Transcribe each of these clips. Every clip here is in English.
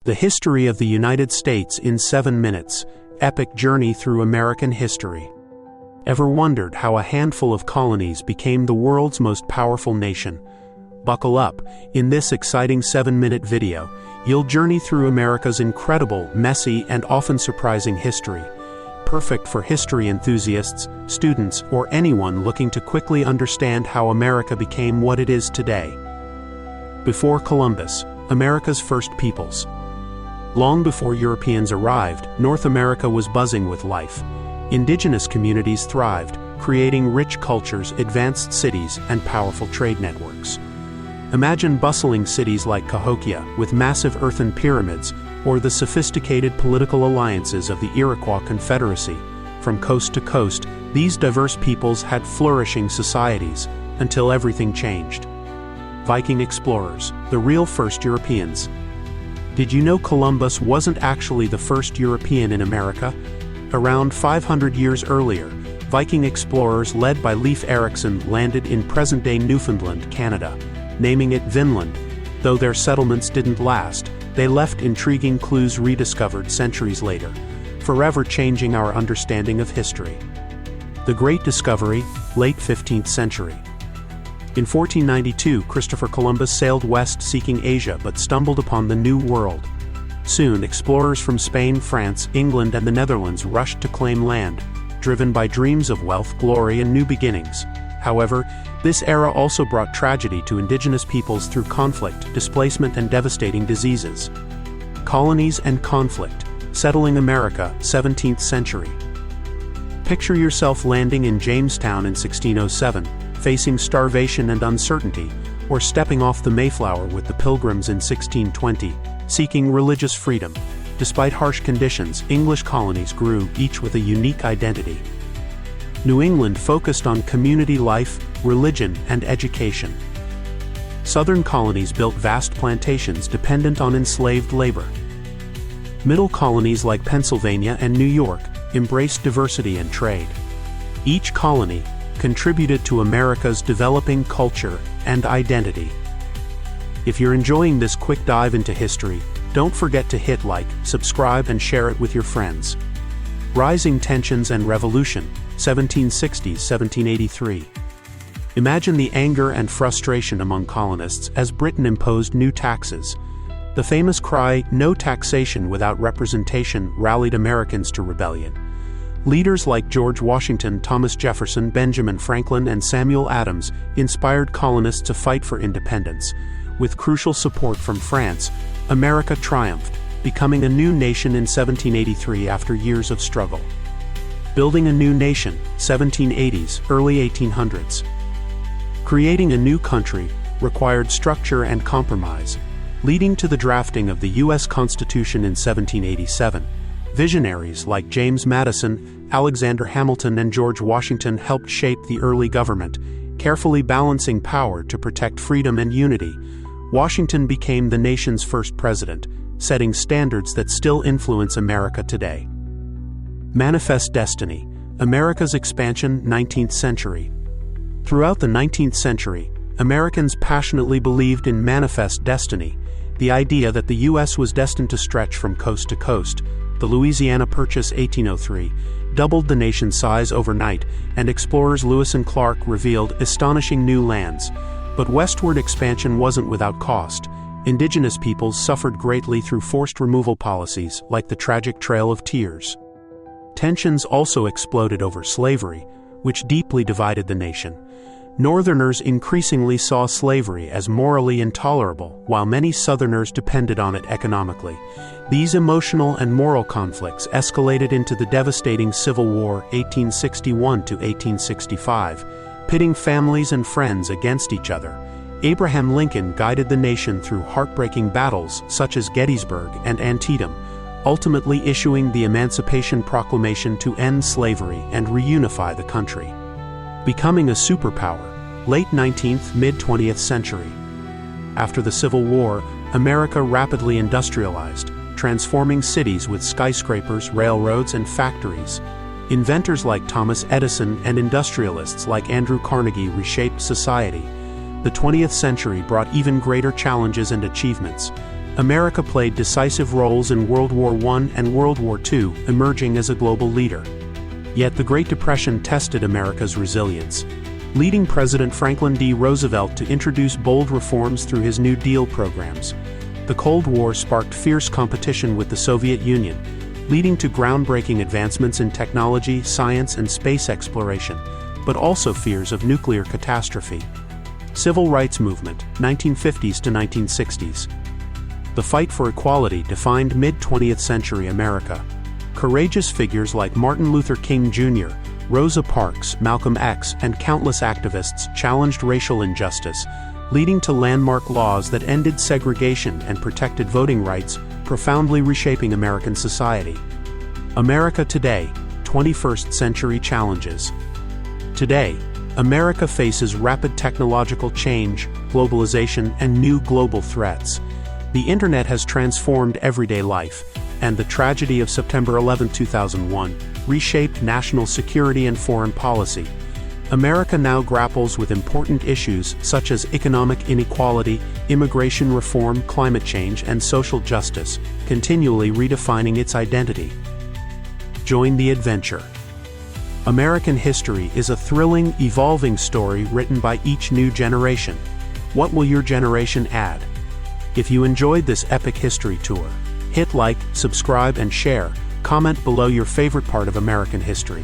The History of the United States in 7 Minutes, Epic Journey Through American History. Ever wondered how a handful of colonies became the world's most powerful nation? Buckle up. In this exciting 7-minute video, you'll journey through America's incredible, messy, and often surprising history. Perfect for history enthusiasts, students, or anyone looking to quickly understand how America became what it is today. Before Columbus, America's first peoples. Long before Europeans arrived, North America was buzzing with life. Indigenous communities thrived, creating rich cultures, advanced cities, and powerful trade networks. Imagine bustling cities like Cahokia, with massive earthen pyramids, or the sophisticated political alliances of the Iroquois Confederacy. From coast to coast, these diverse peoples had flourishing societies, until everything changed. Viking explorers, the real first Europeans. Did you know Columbus wasn't actually the first European in America? Around 500 years earlier, Viking explorers led by Leif Erikson landed in present-day Newfoundland, Canada, naming it Vinland. Though their settlements didn't last, they left intriguing clues rediscovered centuries later, forever changing our understanding of history. The Great Discovery, late 15th century. In 1492, Christopher Columbus sailed west seeking Asia but stumbled upon the New World. Soon, explorers from Spain, France, England, and the Netherlands rushed to claim land, driven by dreams of wealth, glory, and new beginnings. However, this era also brought tragedy to indigenous peoples through conflict, displacement, and devastating diseases. Colonies and conflict, settling America, 17th century. Picture yourself landing in Jamestown in 1607, facing starvation and uncertainty, or stepping off the Mayflower with the Pilgrims in 1620, seeking religious freedom. Despite harsh conditions, English colonies grew, each with a unique identity. New England focused on community life, religion, and education. Southern colonies built vast plantations dependent on enslaved labor. Middle colonies like Pennsylvania and New York embraced diversity and trade. Each colony contributed to America's developing culture and identity. If you're enjoying this quick dive into history, don't forget to hit like, subscribe, and share it with your friends. Rising tensions and revolution, 1760s–1783. Imagine the anger and frustration among colonists as Britain imposed new taxes. The famous cry, "No taxation without representation," rallied Americans to rebellion. Leaders like George Washington, Thomas Jefferson, Benjamin Franklin, and Samuel Adams inspired colonists to fight for independence. With crucial support from France, America triumphed, becoming a new nation in 1783 after years of struggle. Building a new nation, 1780s, early 1800s. Creating a new country required structure and compromise, leading to the drafting of the U.S. Constitution in 1787. Visionaries like James Madison, Alexander Hamilton, and George Washington helped shape the early government, carefully balancing power to protect freedom and unity. Washington became the nation's first president, setting standards that still influence America today. Manifest Destiny, America's expansion, 19th century. Throughout the 19th century, Americans passionately believed in manifest destiny, the idea that the U.S. was destined to stretch from coast to coast. The Louisiana Purchase 1803 doubled the nation's size overnight, and explorers Lewis and Clark revealed astonishing new lands. But westward expansion wasn't without cost. Indigenous peoples suffered greatly through forced removal policies, like the tragic Trail of Tears. Tensions also exploded over slavery, which deeply divided the nation. Northerners increasingly saw slavery as morally intolerable, while many Southerners depended on it economically. These emotional and moral conflicts escalated into the devastating Civil War, 1861 to 1865, pitting families and friends against each other. Abraham Lincoln guided the nation through heartbreaking battles such as Gettysburg and Antietam, ultimately issuing the Emancipation Proclamation to end slavery and reunify the country. Becoming a superpower, late 19th, mid-20th century. After the Civil War, America rapidly industrialized, transforming cities with skyscrapers, railroads, and factories. Inventors like Thomas Edison and industrialists like Andrew Carnegie reshaped society. The 20th century brought even greater challenges and achievements. America played decisive roles in World War I and World War II, emerging as a global leader. Yet the Great Depression tested America's resilience, leading President Franklin D. Roosevelt to introduce bold reforms through his New Deal programs. The Cold War sparked fierce competition with the Soviet Union, leading to groundbreaking advancements in technology, science, and space exploration, but also fears of nuclear catastrophe. Civil rights movement, 1950s to 1960s. The fight for equality defined mid-20th century America. Courageous figures like Martin Luther King Jr., Rosa Parks, Malcolm X, and countless activists challenged racial injustice, leading to landmark laws that ended segregation and protected voting rights, profoundly reshaping American society. America today, 21st century challenges. Today, America faces rapid technological change, globalization, and new global threats. The internet has transformed everyday life, and the tragedy of September 11, 2001, reshaped national security and foreign policy. America now grapples with important issues such as economic inequality, immigration reform, climate change, and social justice, continually redefining its identity. Join the adventure. American history is a thrilling, evolving story written by each new generation. What will your generation add? If you enjoyed this epic history tour, hit like, subscribe, and share. Comment below your favorite part of American history.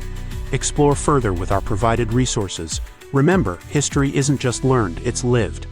Explore further with our provided resources. Remember, history isn't just learned, it's lived.